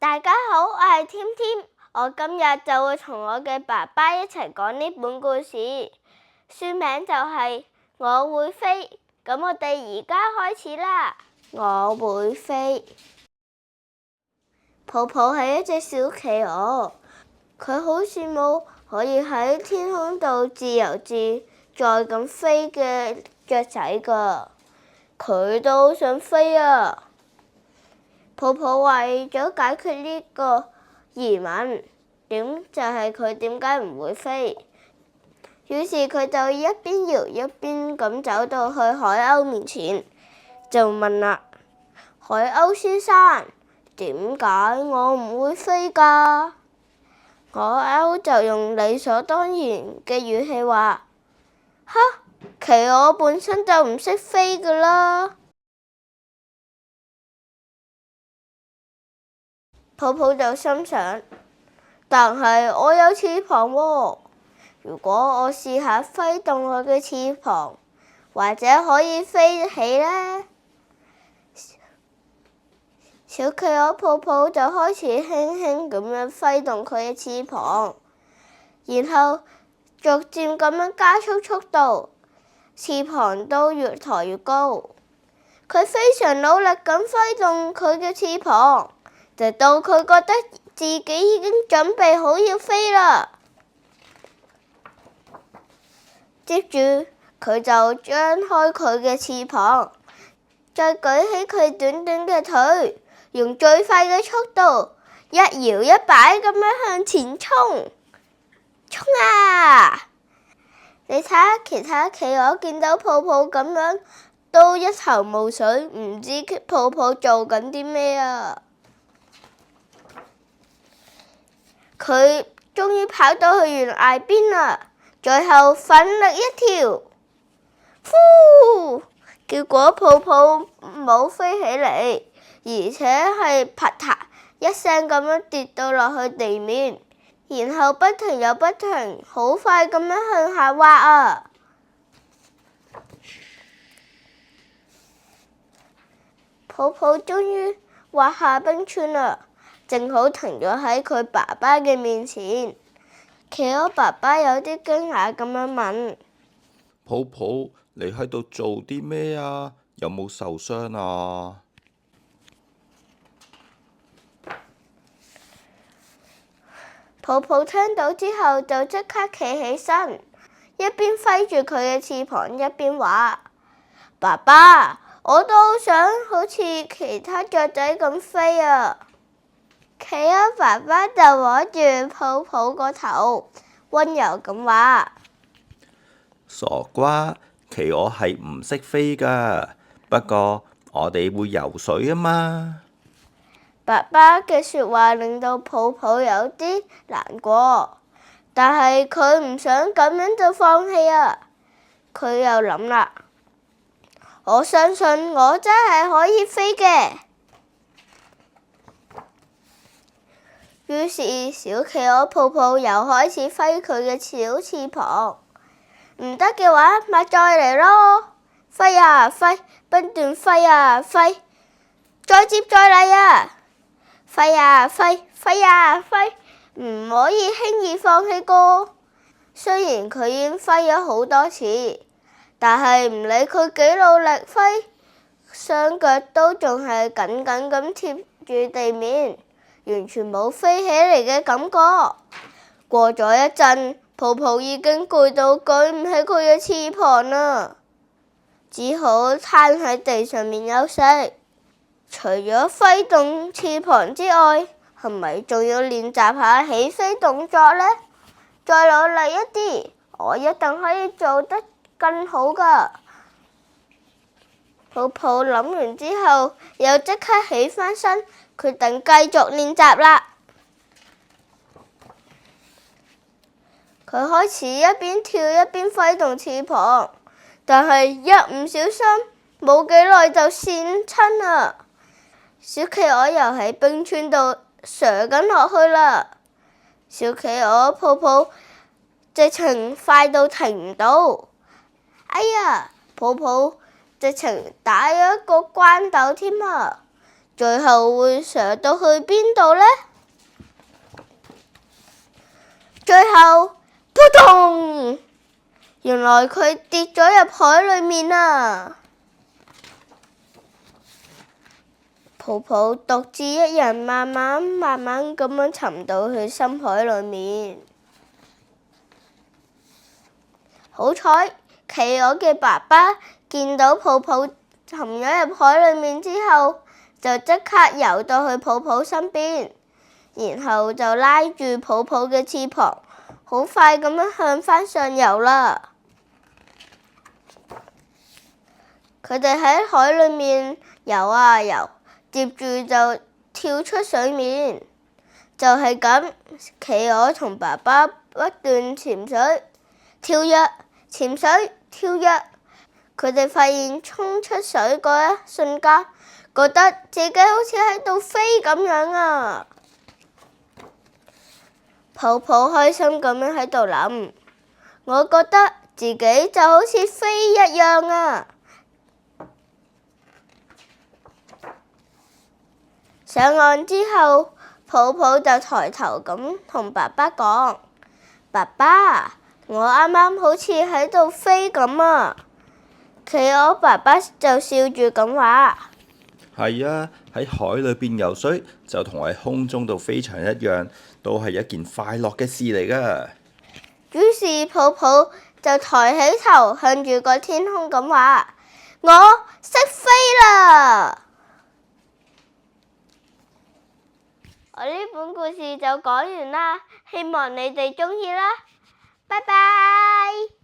大家好，我係添添，我今日就會同我嘅爸爸一齊講呢本故事，書名就係我會飛。咁我哋而家開始啦。我會飛。抱抱係一隻小企鵝，佢好羨慕可以喺天空度自由自在咁飛嘅雀仔噶，佢都好想飛啊！抱抱為咗解決呢個疑問，就係佢點解唔會飛？於是佢就一邊搖一邊咁走到去海鷗面前，就問啦：海鷗先生，點解我唔會飛㗎？海鷗就用理所當然嘅語氣話：哈，企鵝本身就唔識飛㗎啦！抱抱就心想，但係我有翅膀喎，如果我試下揮動我嘅翅膀，或者可以飛起呢？小企鵝抱抱就開始輕輕咁樣揮動佢嘅翅膀，然後逐漸咁樣加速速度，翅膀都越抬越高。佢非常努力咁揮動佢嘅翅膀，直到佢覺得自己已經準備好要飛啦。接住佢就張開佢嘅翅膀，再舉起佢短短嘅腿，用最快嘅速度一搖一擺咁樣向前衝！衝啊！你睇下其他企鵝見到抱抱咁樣，都一頭霧水，唔知抱抱做緊啲咩啊！佢終於跑到去懸崖邊啦，最後奮力一跳，呼！結果抱抱冇飛起嚟，而且係啪嗒一聲咁樣跌到落去地面，然後不停又不停，好快咁樣向下滑啊！抱抱終於滑下冰川啦，正好停咗喺佢爸爸嘅面前。企鵝爸爸有啲驚訝咁樣問：抱抱，你喺度做啲咩啊？有冇受傷啊？抱抱聽到之後就即刻企起身，一邊揮住佢嘅翅膀，一邊話：爸爸，我都好想好似其他雀仔咁飛啊！企鵝爸爸就摸住抱抱個頭，溫柔咁話：傻瓜，企鵝係唔識飛㗎，不過我哋會游水啊嘛。爸爸嘅說話令到抱抱有啲難過，但係佢唔想咁樣就放棄啊！佢又諗啦，我相信我真係可以飛嘅。於是小企鵝抱抱又開始揮佢嘅小翅膀，唔得嘅話咪再嚟咯，揮啊揮，不斷揮啊揮，再接再厲啊！揮啊揮，揮啊揮，唔可以輕易放棄過。雖然佢已經揮咗好多次，但係唔理佢幾努力揮，雙腳都仲係緊緊咁貼住地面，完全冇飛起嚟嘅感覺。過咗一陣，抱抱已經攰到舉唔起佢嘅翅膀啦，只好攤喺地上面休息。除咗揮動翅膀之外，係咪仲要練習下起飛動作呢？再努力一啲，我一定可以做得更好㗎。抱抱諗完之後，又即刻起返身，決定繼續練習啦。佢開始一邊跳一邊揮動翅膀，但係一唔小心，冇幾耐就跣親啦。小企鵝又喺冰川度瀡緊落去啦。小企鵝抱抱直情快到停唔到，哎呀！抱抱直情打咗一個關鬥添啊！最後會上到去邊度呢？最後，撲通！原來佢跌咗入海裡面啊！泡泡獨自一人慢慢咁樣沉到去深海裡面。好彩，企鵝嘅爸爸見到泡泡沉咗入海裡面之後，就即刻游到去泡泡身邊，然後就拉住泡泡嘅翅膀，好快咁樣向返上游啦。佢哋喺海裡面游啊游，接住就跳出水面。就係咁，企鵝同爸爸不斷潛水、跳躍、潛水、跳躍。佢哋發現衝出水嗰一瞬間，覺得自己好似喺度飛咁樣啊！泡泡開心咁樣喺度諗，我覺得自己就好似飛一樣啊！上岸之後，泡泡就抬頭咁同爸爸講：爸爸，我啱啱好似喺度飛咁啊！企鵝爸爸就笑住咁話：係啊，喺海裏邊游水就同喺空中度飛翔一樣，都係一件快樂嘅事嚟噶。於是泡泡就抬起頭向住個天空咁話：我識飛啦！我呢本故事就講完啦，希望你哋鍾意啦，拜拜。